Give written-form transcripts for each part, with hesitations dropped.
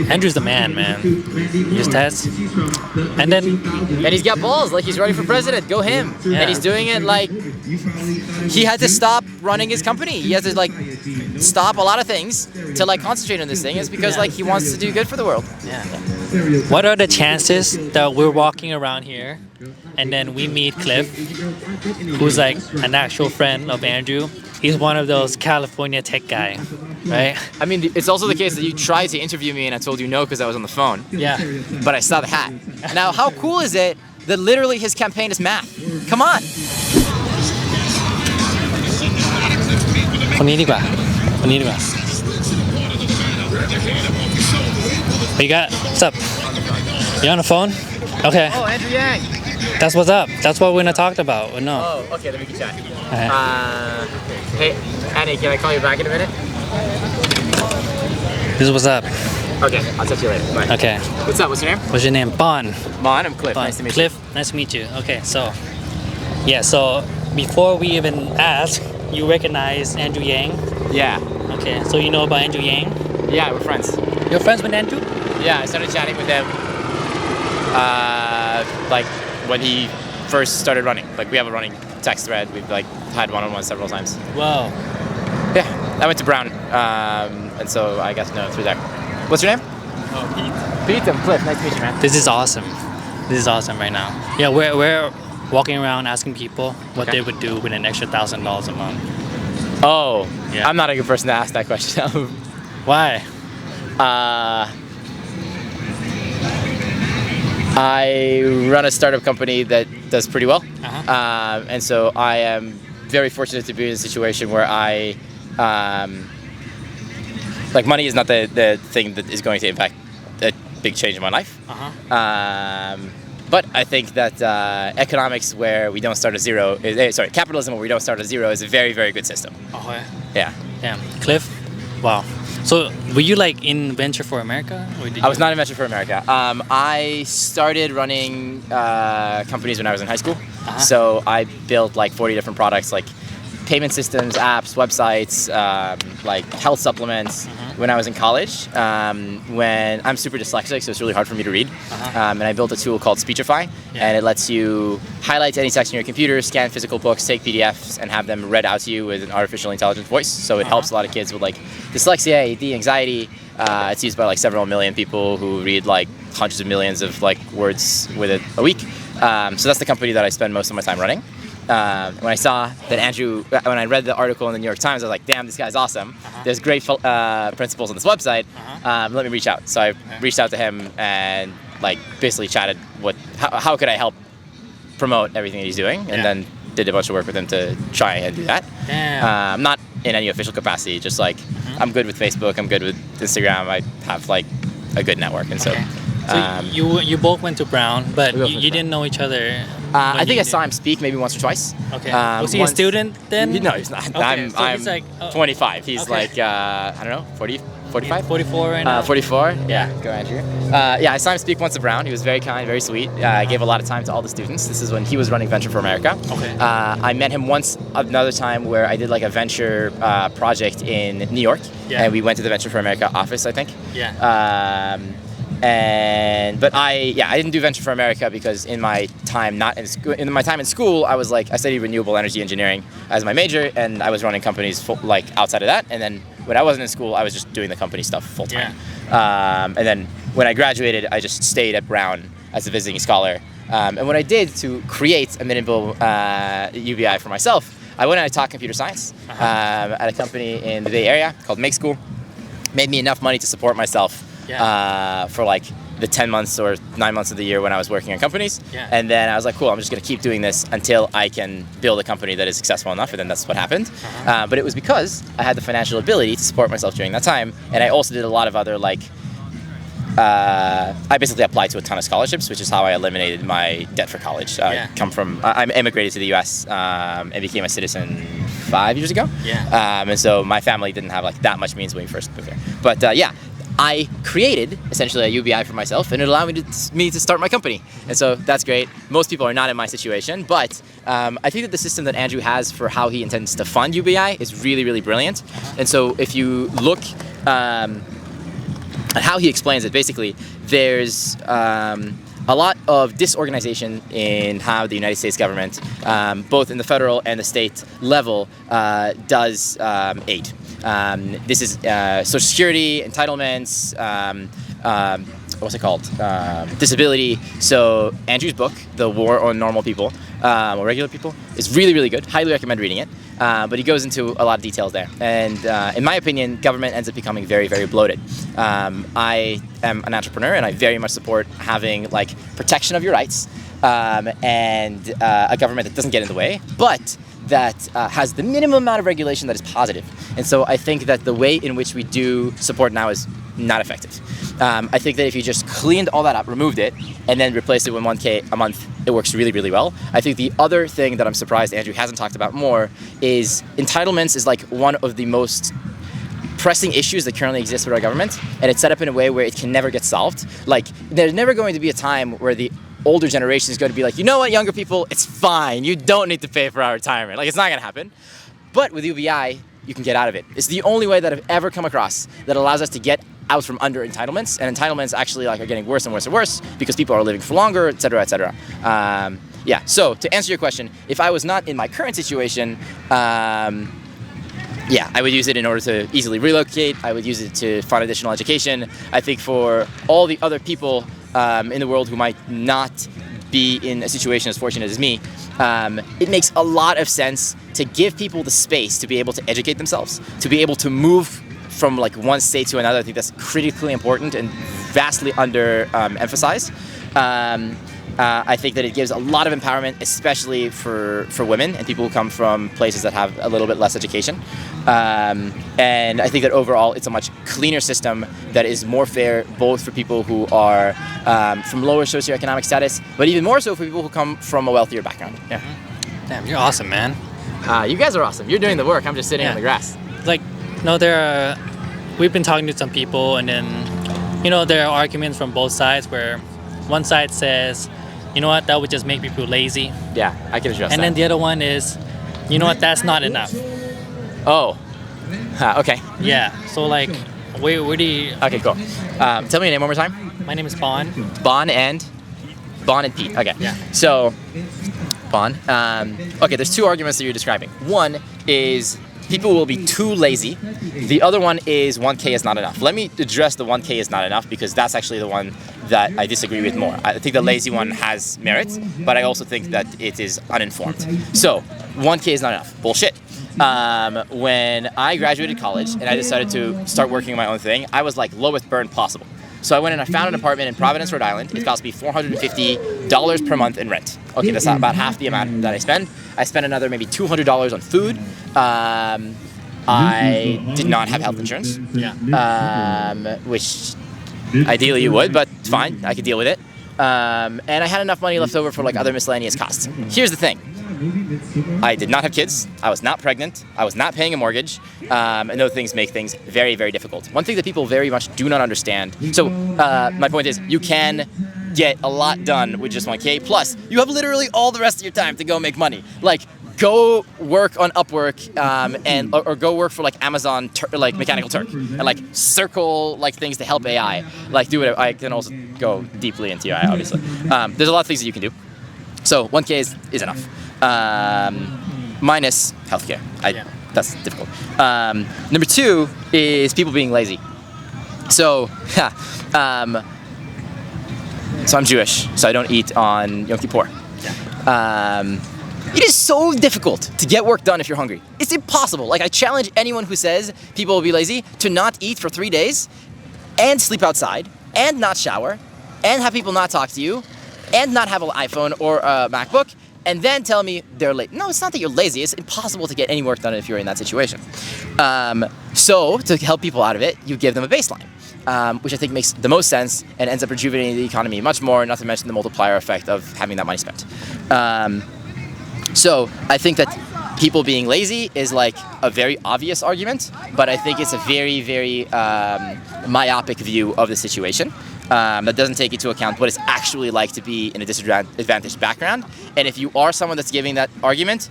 Andrew's the man. His tests, and then And he's got balls, like he's running for president. Go him. Yeah. And he's doing it like he had to stop running his company. He has to like stop a lot of things to like concentrate on this thing. It's because like he wants to do good for the world. yeah. What are the chances that we're walking around here, and then we meet Cliff, who's like an actual friend of Andrew? He's one of those California tech guy, right? I mean, it's also the case that you tried to interview me and I told you no because I was on the phone. Yeah. But I saw the hat. Now, how cool is it that literally his campaign is math? Come on. คนนี้ดีกว่า You got what's up? You on the phone? Okay. Oh, Andrew Yang. That's what's up. That's what we're gonna talk about. No. Oh, okay, then we can chat. Alright. Hey, Annie, can I call you back in a minute? This is what's up. Okay, I'll talk to you later. Bye. Okay. What's up? What's your name? What's your name? Bon. Mon, I'm Cliff. Nice to meet you. Cliff. Nice to meet you. Okay, so yeah, so before we even ask, you recognize Andrew Yang? Yeah. Okay, so you know about Andrew Yang? Yeah, we're friends. You're friends with Andrew? Yeah, I started chatting with him like when he first started running. Like we have a running text thread. We've like had one-on-ones several times. Wow. Yeah, I went to Brown, and so I got to know him through there. What's your name? Oh, Pete. Pete. I'm Cliff. Nice to meet you, man. This is awesome. This is awesome right now. Yeah, we're walking around asking people what Okay. they would do with an extra $1,000 a month. Oh, Yeah. I'm not a good person to ask that question. Why? I run a startup company that does pretty well, Uh-huh. and so I am very fortunate to be in a situation where I, like, money is not the thing that is going to impact a big change in my life. Uh-huh. But I think that economics where we don't start at zero, capitalism where we don't start at zero is a very, very good system. Okay. Yeah. Damn. Cliff? Wow. So were you like in Venture for America? Or did I was not in Venture for America. I started running companies when I was in high school. Uh-huh. So I built like 40 different products, like payment systems, apps, websites, like health supplements when I was in college. When I'm super dyslexic, so it's really hard for me to read. And I built a tool called Speechify, and it lets you highlight any text on your computer, scan physical books, take PDFs, and have them read out to you with an artificial intelligence voice. So it helps a lot of kids with like dyslexia, AD, anxiety. It's used by like several million people who read like hundreds of millions of like words with it a week. So that's the company that I spend most of my time running. When I saw that Andrew, when I read the article in the New York Times, I was like, damn, this guy's awesome. There's great principles on this website. Let me reach out. So I reached out to him and like basically chatted how could I help promote everything that he's doing, and then did a bunch of work with him to try and do that. Not in any official capacity, just like I'm good with Facebook, I'm good with Instagram, I have like a good network, and so. So you both went to Brown, but you didn't know each other. I think I saw him speak maybe once or twice. Okay. Was he a student then? No, he's not. Okay, so I'm he's like, 25. He's okay. like, I don't know, 40, 45? 44 right now. 44? Yeah, go Andrew. Yeah, I saw him speak once at Brown. He was very kind, very sweet. Gave a lot of time to all the students. This is when he was running Venture for America. Okay. I met him once another time where I did like a venture project in New York. Yeah. And we went to the Venture for America office, I think. Yeah. But I didn't do Venture for America because in my time in school, I was like, I studied renewable energy engineering as my major, and I was running companies like outside of that. And then when I wasn't in school, I was just doing the company stuff full time. And then when I graduated, I just stayed at Brown as a visiting scholar. And what I did to create a minimal UBI for myself, I went and I taught computer science at a company in the Bay Area called Make School. Made me enough money to support myself. For like the 10 months or 9 months of the year when I was working on companies. And then I was like, cool, I'm just going to keep doing this until I can build a company that is successful enough. And then that's what happened. But it was because I had the financial ability to support myself during that time. And I also did a lot of other like, I basically applied to a ton of scholarships, which is how I eliminated my debt for college. I immigrated to the US and became a citizen 5 years ago. And so my family didn't have like that much means when we first moved here. But I created essentially a UBI for myself, and it allowed me to start my company. And so that's great. Most people are not in my situation, but I think that the system that Andrew has for how he intends to fund UBI is really, really brilliant. And so if you look And how he explains it, basically, there's a lot of disorganization in how the United States government, both in the federal and the state level, does aid. This is Social Security, entitlements, what's it called? Disability. So Andrew's book, The War on Normal People, or Regular People, is really, really good. Highly recommend reading it. But he goes into a lot of details there. And in my opinion, government ends up becoming very, very bloated. I am an entrepreneur, and I very much support having like protection of your rights and a government that doesn't get in the way, but that has the minimum amount of regulation that is positive. And so I think that the way in which we do support now is not effective. I think that if you just cleaned all that up, removed it, and then replaced it with $1K a month, it works really, really well. I think the other thing that I'm surprised Andrew hasn't talked about more is entitlements is like one of the most pressing issues that currently exist with our government, and it's set up in a way where it can never get solved. Like, there's never going to be a time where the older generation is going to be like, you know what, younger people, it's fine. You don't need to pay for our retirement. Like, it's not going to happen. But with UBI, you can get out of it. It's the only way that I've ever come across that allows us to get out from under entitlements, and entitlements actually like are getting worse and worse and worse because people are living for longer, et cetera, et cetera. Yeah, so to answer your question, if I was not in my current situation, yeah, I would use it in order to easily relocate. I would use it to fund additional education. I think for all the other people in the world who might not be in a situation as fortunate as me, it makes a lot of sense to give people the space to be able to educate themselves, to be able to move from like one state to another. I think that's critically important and vastly emphasized. I think that it gives a lot of empowerment, especially for women and people who come from places that have a little bit less education. And I think that overall it's a much cleaner system that is more fair, both for people who are from lower socioeconomic status, but even more so for people who come from a wealthier background. Yeah. Damn, you're awesome, man. You guys are awesome. You're doing the work. I'm just sitting on the grass. Like, no, we've been talking to some people, and then, you know, there are arguments from both sides where one side says, you know what, that would just make people lazy. Yeah, I can address that. And then the other one is, you know what, that's not enough. Oh, okay. Yeah, so like, where do you... Okay, cool. Tell me your name one more time. My name is Bon. Bon and Pete. Okay. Yeah. So, Bon. Okay, there's two arguments that you're describing. One is people will be too lazy. The other one is 1K is not enough. Let me address the 1K is not enough because that's actually the one that I disagree with more. I think the lazy one has merit, but I also think that it is uninformed. So, 1K is not enough. Bullshit. When I graduated college and I decided to start working on my own thing, I was like lowest burn possible. So I went and I found an apartment in Providence, Rhode Island. It cost me $450 per month in rent. Okay, that's about half the amount that I spend. I spent another maybe $200 on food. I did not have health insurance, which ideally you would, but it's fine. I could deal with it. And I had enough money left over for like other miscellaneous costs. Here's the thing. I did not have kids. I was not pregnant. I was not paying a mortgage. And those things make things very, very difficult. One thing that people very much do not understand. So my point is you can get a lot done with just 1K. Plus, you have literally all the rest of your time to go make money. Like, go work on Upwork or go work for like Amazon, like Mechanical Turk, and like circle like things to help AI. Like, do it. I can also go deeply into AI, obviously. There's a lot of things that you can do. So 1K is enough. Minus healthcare. That's difficult. Number two is people being lazy. So, so I'm Jewish, so I don't eat on Yom Kippur. It is so difficult to get work done if you're hungry. It's impossible. Like, I challenge anyone who says people will be lazy to not eat for 3 days and sleep outside and not shower and have people not talk to you and not have an iPhone or a MacBook and then tell me they're late. No, it's not that you're lazy. It's impossible to get any work done if you're in that situation. So to help people out of it, you give them a baseline, which I think makes the most sense and ends up rejuvenating the economy much more, not to mention the multiplier effect of having that money spent. So I think that people being lazy is like a very obvious argument, but I think it's a very, very myopic view of the situation. That doesn't take into account what it's actually like to be in a disadvantaged background. And if you are someone that's giving that argument,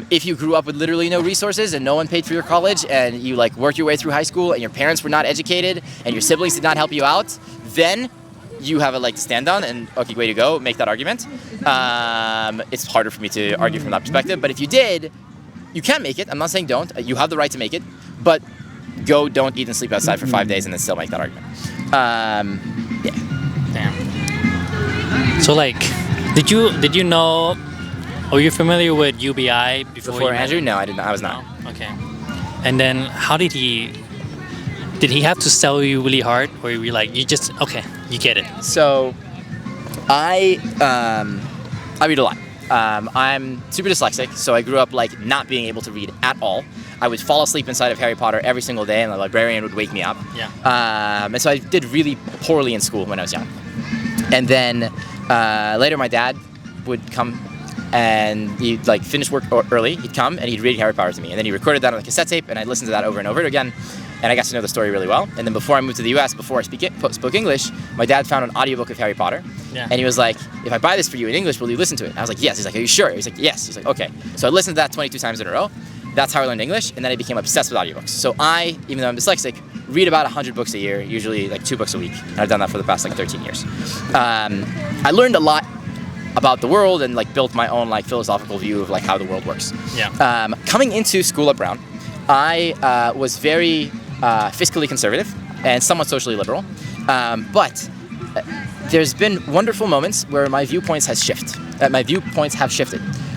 if you grew up with literally no resources and no one paid for your college, and you like worked your way through high school and your parents were not educated and your siblings did not help you out, then you have a leg to stand on, and okay, way to go, make that argument. It's harder for me to argue from that perspective, but if you did, you can make it. I'm not saying don't. You have the right to make it, but don't eat and sleep outside for 5 days and then still make that argument. Yeah. Damn. So like, did you know, or you're familiar with UBI Before Andrew? No, I didn't. I was not. No? Okay. And then how did he have to sell you really hard, or were you like, you just, okay, you get it? So I read a lot. I'm super dyslexic, so I grew up like not being able to read at all. I would fall asleep inside of Harry Potter every single day, and the librarian would wake me up. Yeah. And so I did really poorly in school when I was young. And then later my dad would come, and he'd like finish work early. He'd come and he'd read Harry Potter to me, and then he recorded that on a cassette tape, and I'd listen to that over and over again. And I got to know the story really well. And then before I moved to the US, before I spoke English, my dad found an audiobook of Harry Potter. Yeah. And he was like, if I buy this for you in English, will you listen to it? And I was like, yes. He's like, are you sure? He's like, yes. He's like, okay. So I listened to that 22 times in a row. That's how I learned English. And then I became obsessed with audiobooks. So I, even though I'm dyslexic, read about 100 books a year, usually like 2 books a week. And I've done that for the past like 13 years. I learned a lot about the world and like built my own like philosophical view of like how the world works. Yeah. Coming into school at Brown, I was very fiscally conservative and somewhat socially liberal, but there's been wonderful moments where my viewpoints have shifted.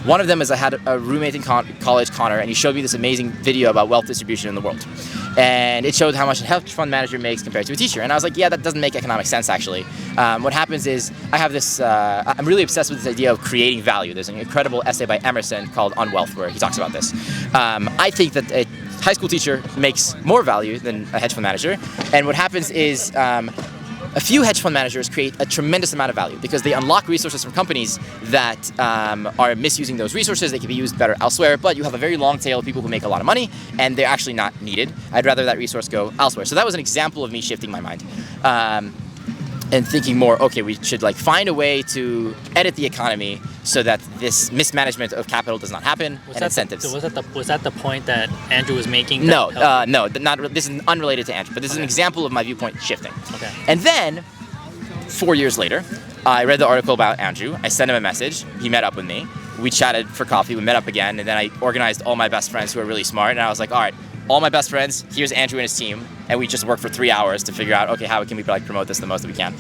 One of them is I had a roommate in college, Connor, and he showed me this amazing video about wealth distribution in the world. And it showed how much a hedge fund manager makes compared to a teacher. And I was like, yeah, that doesn't make economic sense, actually. What happens is I have this, I'm really obsessed with this idea of creating value. There's an incredible essay by Emerson called On Wealth where he talks about this. I think that a high school teacher makes more value than a hedge fund manager. And what happens is a few hedge fund managers create a tremendous amount of value because they unlock resources from companies that are misusing those resources. They can be used better elsewhere, but you have a very long tail of people who make a lot of money and they're actually not needed. I'd rather that resource go elsewhere. So that was an example of me shifting my mind and thinking more, okay, we should like find a way to edit the economy so that this mismanagement of capital does not happen, and incentives. So was that the point that Andrew was making? No, this is unrelated to Andrew, but this is an example of my viewpoint shifting. Okay. And then, 4 years later, I read the article about Andrew. I sent him a message. He met up with me. We chatted for coffee. We met up again, and then I organized all my best friends who are really smart, and I was like, all right, all my best friends, here's Andrew and his team, and we just worked for 3 hours to figure out, okay, how can we like promote this the most that we can.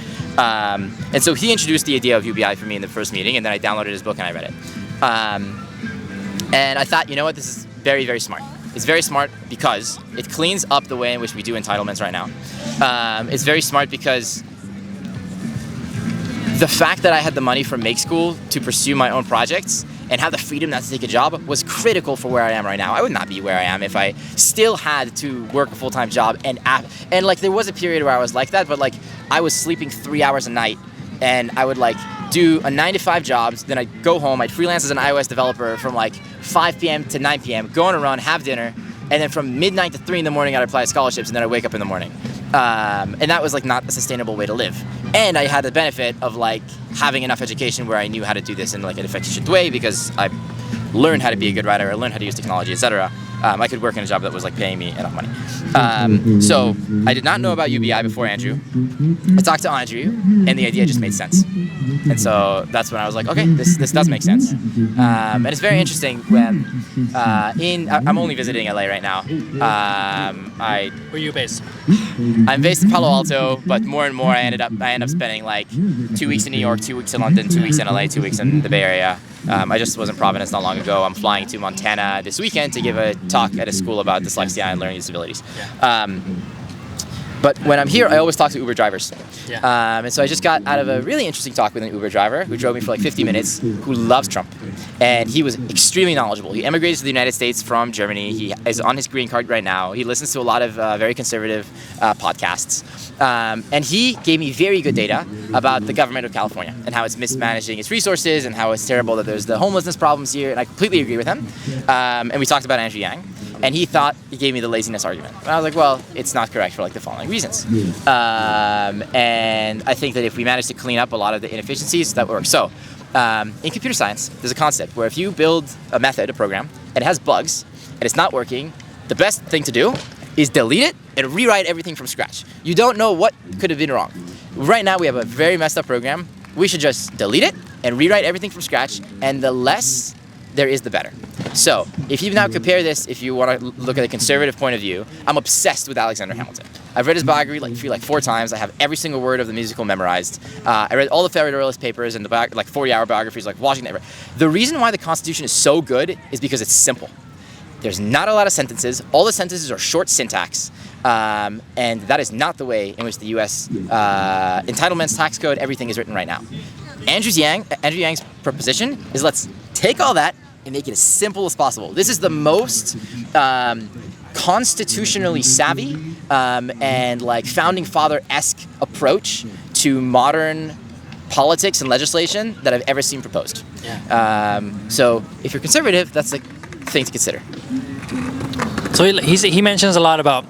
And so he introduced the idea of UBI for me in the first meeting, and then I downloaded his book and I read it. And I thought, you know what, this is very, very smart. It's very smart because it cleans up the way in which we do entitlements right now. It's very smart because the fact that I had the money from Make School to pursue my own projects and have the freedom not to take a job was critical for where I am right now. I would not be where I am if I still had to work a full-time job and like there was a period where I was like that, but like I was sleeping 3 hours a night and I would like do a 9-to-5 job, then I'd go home, I'd freelance as an iOS developer from like 5 p.m. to 9 p.m., go on a run, have dinner, and then from midnight to 3 in the morning I'd apply to scholarships and then I'd wake up in the morning. And that was like not a sustainable way to live. And I had the benefit of like having enough education where I knew how to do this in like an efficient way because I learned how to be a good writer, I learned how to use technology, etc. I could work in a job that was like paying me enough money. So I did not know about UBI before Andrew. I talked to Andrew and the idea just made sense. And so that's when I was like, okay, this does make sense. And it's very interesting when I'm only visiting LA right now. Where are you based? I'm based in Palo Alto, but more and more I end up spending like 2 weeks in New York, 2 weeks in London, 2 weeks in LA, 2 weeks in the Bay Area. I just was in Providence not long ago. I'm flying to Montana this weekend to give a talk at a school about dyslexia and learning disabilities. But when I'm here, I always talk to Uber drivers. Yeah. And so I just got out of a really interesting talk with an Uber driver who drove me for like 50 minutes, who loves Trump. And he was extremely knowledgeable. He immigrated to the United States from Germany. He is on his green card right now. He listens to a lot of very conservative podcasts. And he gave me very good data about the government of California and how it's mismanaging its resources and how it's terrible that there's the homelessness problems here. And I completely agree with him. And we talked about Andrew Yang. And he gave me the laziness argument. And I was like, well, it's not correct for like the following reasons. And I think that if we manage to clean up a lot of the inefficiencies, that works. So in computer science, there's a concept where if you build a method, a program, and it has bugs, and it's not working, the best thing to do is delete it and rewrite everything from scratch. You don't know what could have been wrong. Right now, we have a very messed up program. We should just delete it and rewrite everything from scratch, and the less there is, the better. So if you now compare this, if you want to look at a conservative point of view, I'm obsessed with Alexander Hamilton. I've read his biography like 4 times. I have every single word of the musical memorized. I read all the Federalist Papers and the 40-hour biographies like Washington. The reason why the Constitution is so good is because it's simple. There's not a lot of sentences. All the sentences are short syntax. And that is not the way in which the U.S. Entitlements, tax code, everything is written right now. Andrew Yang's proposition is let's take all that and make it as simple as possible. This is the most constitutionally savvy and like founding father-esque approach to modern politics and legislation that I've ever seen proposed. Yeah. So if you're conservative, that's a thing to consider. So he mentions a lot about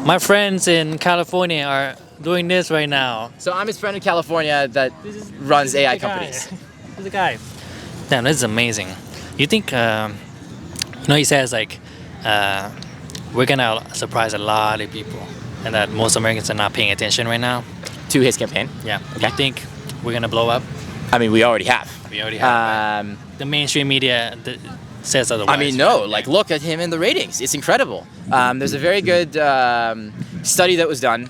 my friends in California are doing this right now. So I'm his friend in California that runs AI companies. This is the guy. Damn, this is amazing. You think, he says like, we're gonna surprise a lot of people and that most Americans are not paying attention right now. To his campaign? Yeah. Okay. You think we're gonna blow up? I mean, we already have. We already have. Right? The mainstream media says otherwise. I mean, no. Like, look at him in the ratings. It's incredible. There's a very good study that was done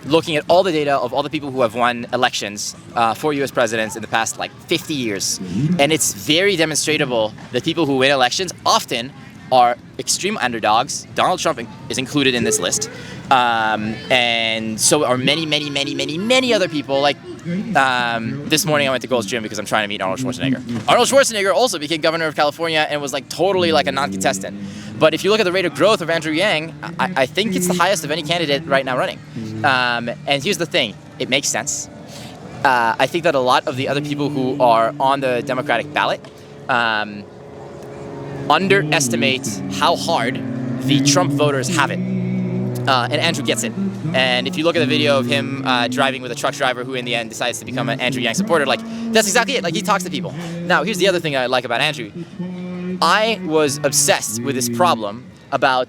looking at all the data of all the people who have won elections for U.S. presidents in the past, 50 years. And it's very demonstrable that people who win elections often are extreme underdogs. Donald Trump is included in this list. And so are many other people. This morning I went to Gold's Gym because I'm trying to meet Arnold Schwarzenegger. Arnold Schwarzenegger also became governor of California and was totally a non-contestant. But if you look at the rate of growth of Andrew Yang, I think it's the highest of any candidate right now running. And here's the thing, it makes sense. I think that a lot of the other people who are on the Democratic ballot underestimate how hard the Trump voters have it. And Andrew gets it. And if you look at the video of him driving with a truck driver who in the end decides to become an Andrew Yang supporter, that's exactly it. He talks to people. Now, here's the other thing I like about Andrew. I was obsessed with this problem about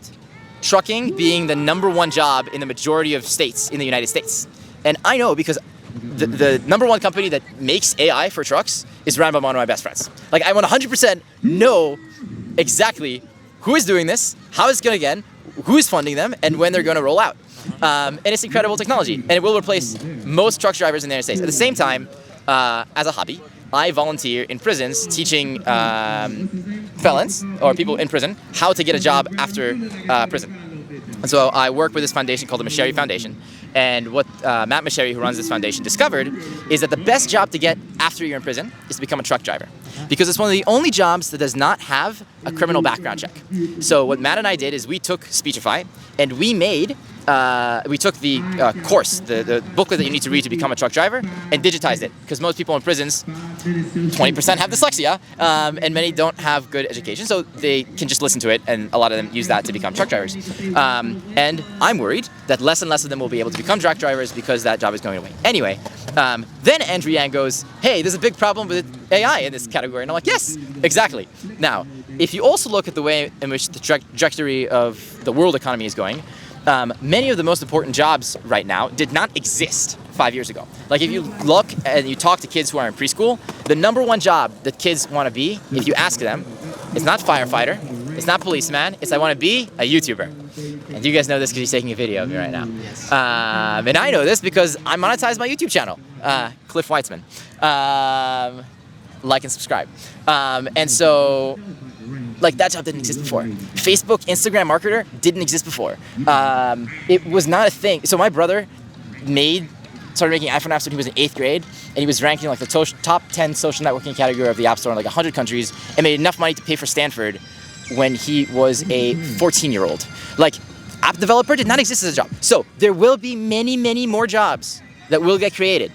trucking being the #1 job in the majority of states in the United States. And I know because the #1 company that makes AI for trucks is run by one of my best friends. I 100% know exactly who is doing this, how it's going to get, who is funding them, and when they're going to roll out. And it's incredible technology, and it will replace most truck drivers in the United States. At the same time, as a hobby, I volunteer in prisons teaching felons or people in prison how to get a job after prison. And so I work with this foundation called the Missionary Foundation. And what Matt Missionary, who runs this foundation, discovered is that the best job to get after you're in prison is to become a truck driver. Because it's one of the only jobs that does not have a criminal background check. So what Matt and I did is we took Speechify and we took the course, the booklet that you need to read to become a truck driver, and digitized it. Because most people in prisons, 20% have dyslexia, and many don't have good education, so they can just listen to it, and a lot of them use that to become truck drivers. And I'm worried that less and less of them will be able to become truck drivers because that job is going away. Anyway, then Andrew Yang goes, hey, there's a big problem with AI in this category. And I'm like, yes, exactly. Now, if you also look at the way in which the trajectory of the world economy is going, many of the most important jobs right now did not exist 5 years ago. If you look and you talk to kids who are in preschool, the #1 job that kids want to be, if you ask them, it's not firefighter, it's not policeman, it's I want to be a YouTuber. And you guys know this because he's taking a video of me right now. Yes. And I know this because I monetize my YouTube channel, Cliff Weitzman. Like and subscribe. And so Like, that job didn't exist before. Facebook, Instagram marketer didn't exist before. It was not a thing. So my brother started making iPhone apps when he was in 8th grade, and he was ranking like the top 10 social networking category of the App Store in like 100 countries, and made enough money to pay for Stanford when he was a 14-year-old. Like, app developer did not exist as a job. So there will be many, many more jobs that will get created,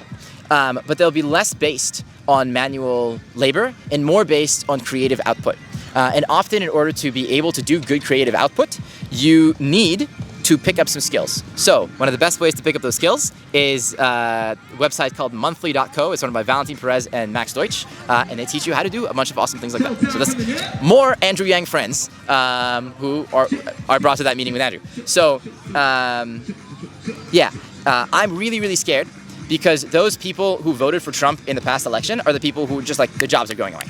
but they'll be less based on manual labor and more based on creative output. And often, in order to be able to do good creative output, you need to pick up some skills. So one of the best ways to pick up those skills is a website called monthly.co. It's run by Valentin Perez and Max Deutsch, and they teach you how to do a bunch of awesome things like that. So that's more Andrew Yang friends who are brought to that meeting with Andrew. So I'm really, really scared because those people who voted for Trump in the past election are the people who just like, their jobs are going away.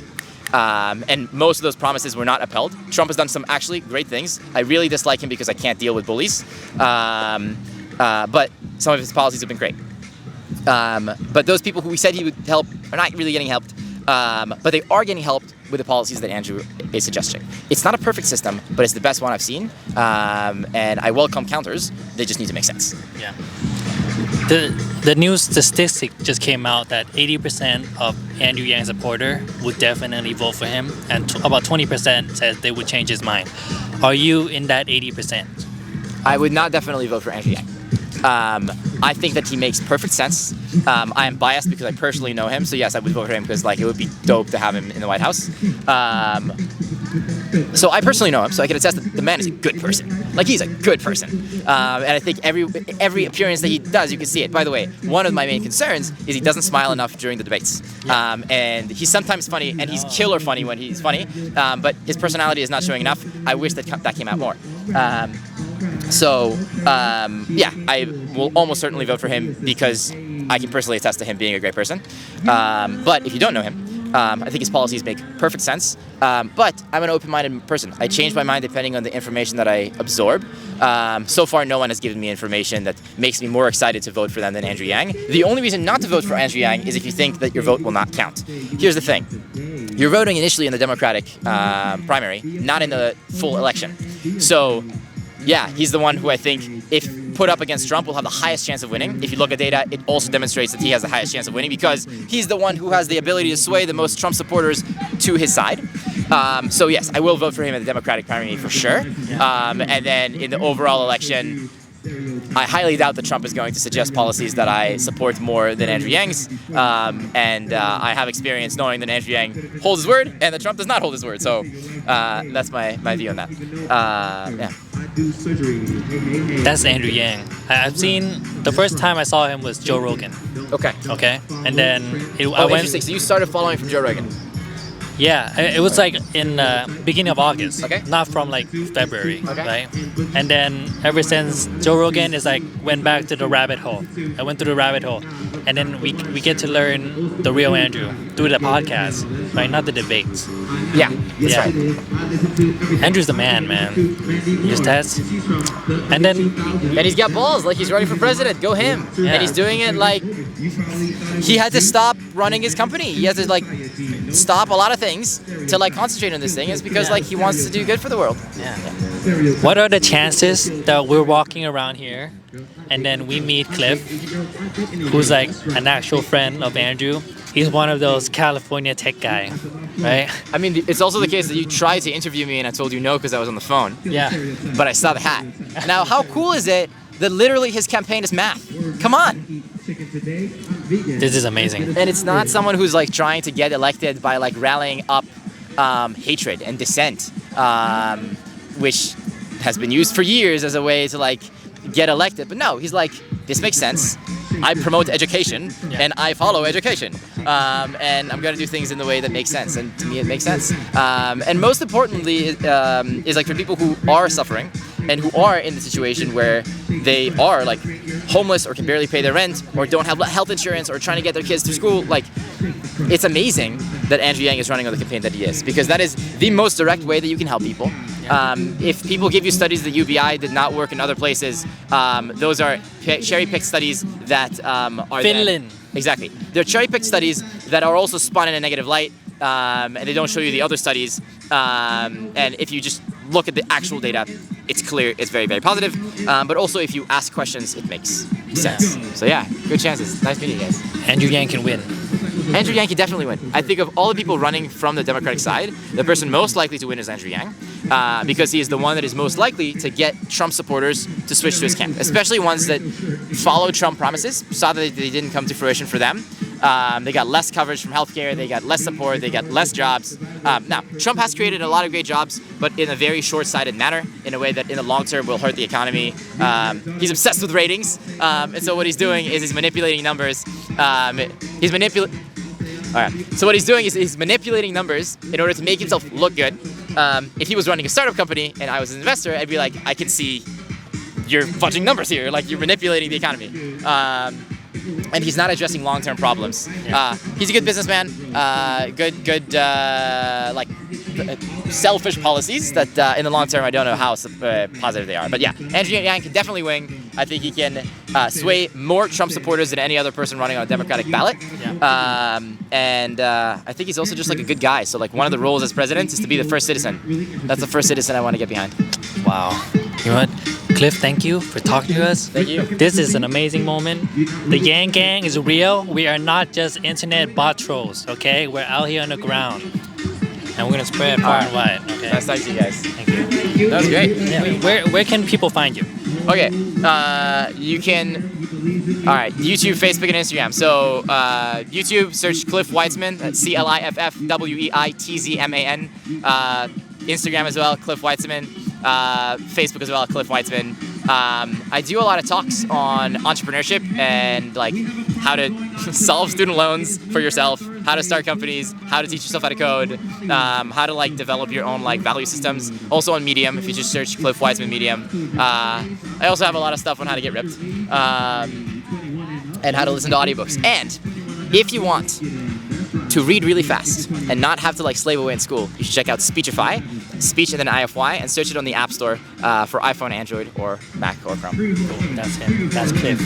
And most of those promises were not upheld. Trump has done some actually great things. I really dislike him because I can't deal with bullies. But some of his policies have been great. But those people who he said he would help are not really getting helped. But they are getting helped with the policies that Andrew is suggesting. It's not a perfect system, but it's the best one I've seen. And I welcome counters. They just need to make sense. Yeah. The new statistic just came out that 80% of Andrew Yang supporter would definitely vote for him, and about 20% says they would change his mind. Are you in that 80%? I would not definitely vote for Andrew Yang. I think that he makes perfect sense. I am biased because I personally know him, so yes, I would vote for him because it would be dope to have him in the White House. So I personally know him, so I can attest that the man is a good person. He's a good person. And I think every appearance that he does, you can see it. By the way, one of my main concerns is he doesn't smile enough during the debates. And he's sometimes funny, and he's killer funny when he's funny, but his personality is not showing enough. I wish that came out more. I will almost certainly vote for him because I can personally attest to him being a great person. But if you don't know him, I think his policies make perfect sense. But I'm an open-minded person. I change my mind depending on the information that I absorb. So far, no one has given me information that makes me more excited to vote for them than Andrew Yang. The only reason not to vote for Andrew Yang is if you think that your vote will not count. Here's the thing. You're voting initially in the Democratic primary, not in the full election. So, yeah, he's the one who I think, if put up against Trump, will have the highest chance of winning. If you look at data, it also demonstrates that he has the highest chance of winning because he's the one who has the ability to sway the most Trump supporters to his side. So yes, I will vote for him in the Democratic primary for sure. And then in the overall election, I highly doubt that Trump is going to suggest policies that I support more than Andrew Yang's. I have experience knowing that Andrew Yang holds his word and that Trump does not hold his word. So that's my view on that. Yeah. That's Andrew Yang. I've seen, the first time I saw him was Joe Rogan. Okay. And then I went. Interesting. So you started following from Joe Rogan. Yeah, it was in beginning of August. Okay. Not from February. Okay. Right. And then ever since Joe Rogan is went back to the rabbit hole. I went through the rabbit hole, and then we get to learn the real Andrew through the podcast, right? Not the debates. Yeah, that's right. Andrew's the man. His test. And he's got balls. He's running for president. Go him. Yeah. And he's doing it he had to stop running his company. He had to stop a lot of things to concentrate on this thing. It's because he wants to do good for the world. Yeah. What are the chances that we're walking around here and then we meet Cliff, who's an actual friend of Andrew? He's one of those California tech guy, right? I mean, it's also the case that you tried to interview me and I told you no because I was on the phone. Yeah. But I saw the hat. Now, how cool is it that literally his campaign is math? Come on. This is amazing. And it's not someone who's trying to get elected by rallying up hatred and dissent, which has been used for years as a way to get elected. But no, he's this makes sense. I promote education and I follow education. And I'm going to do things in the way that makes sense. And to me, it makes sense. And most importantly is for people who are suffering and who are in the situation where they are homeless or can barely pay their rent or don't have health insurance or trying to get their kids through school. It's amazing that Andrew Yang is running on the campaign that he is, because that is the most direct way that you can help people. If people give you studies that UBI did not work in other places, those are cherry-picked studies that are Finland. Exactly. They're cherry-picked studies that are also spun in a negative light and they don't show you the other studies. And if you just look at the actual data, it's clear, it's very, very positive. But also, if you ask questions, it makes sense. So yeah, good chances. Nice meeting you guys. Andrew Yang can win. Andrew Yang can definitely win. I think of all the people running from the Democratic side, the person most likely to win is Andrew Yang, because he is the one that is most likely to get Trump supporters to switch to his camp, especially ones that follow Trump promises, saw that they didn't come to fruition for them. They got less coverage from healthcare, they got less support, they got less jobs. Now, Trump has created a lot of great jobs, but in a very short-sighted manner, in a way that in the long term will hurt the economy. He's obsessed with ratings, and so what he's doing is he's manipulating numbers. So what he's doing is he's manipulating numbers in order to make himself look good. If he was running a startup company and I was an investor, I'd be like, I can see you're fudging numbers here, like you're manipulating the economy. And he's not addressing long-term problems. He's a good businessman, good selfish policies that in the long term I don't know how positive they are. But yeah, Andrew Yang can definitely win. I think he can sway more Trump supporters than any other person running on a Democratic ballot. And I think he's also just like a good guy. So like one of the roles as president is to be the first citizen. That's the first citizen I want to get behind. Wow. You know what? Cliff, thank you for talking to us. Thank you. This is an amazing moment. The Yang Gang is real. We are not just internet bot trolls, okay? We're out here on the ground. And we're going to spread far and wide, okay? Nice talking to you guys. Thank you. That was great. Yeah. Where can people find you? Okay. You can... All right. YouTube, Facebook, and Instagram. So YouTube, search Cliff Weitzman. That's CliffWeitzman. Instagram as well, Cliff Weitzman. Facebook as well, Cliff Weitzman. I do a lot of talks on entrepreneurship and like how to solve student loans for yourself, how to start companies, how to teach yourself how to code, how to like develop your own like value systems. Also on Medium, if you just search Cliff Weitzman Medium. I also have a lot of stuff on how to get ripped and how to listen to audiobooks. And if you want to read really fast and not have to like slave away in school, you should check out Speechify, Speech and then IFY, and search it on the App Store for iPhone, Android, or Mac or Chrome. Cool. That's him. That's Cliff.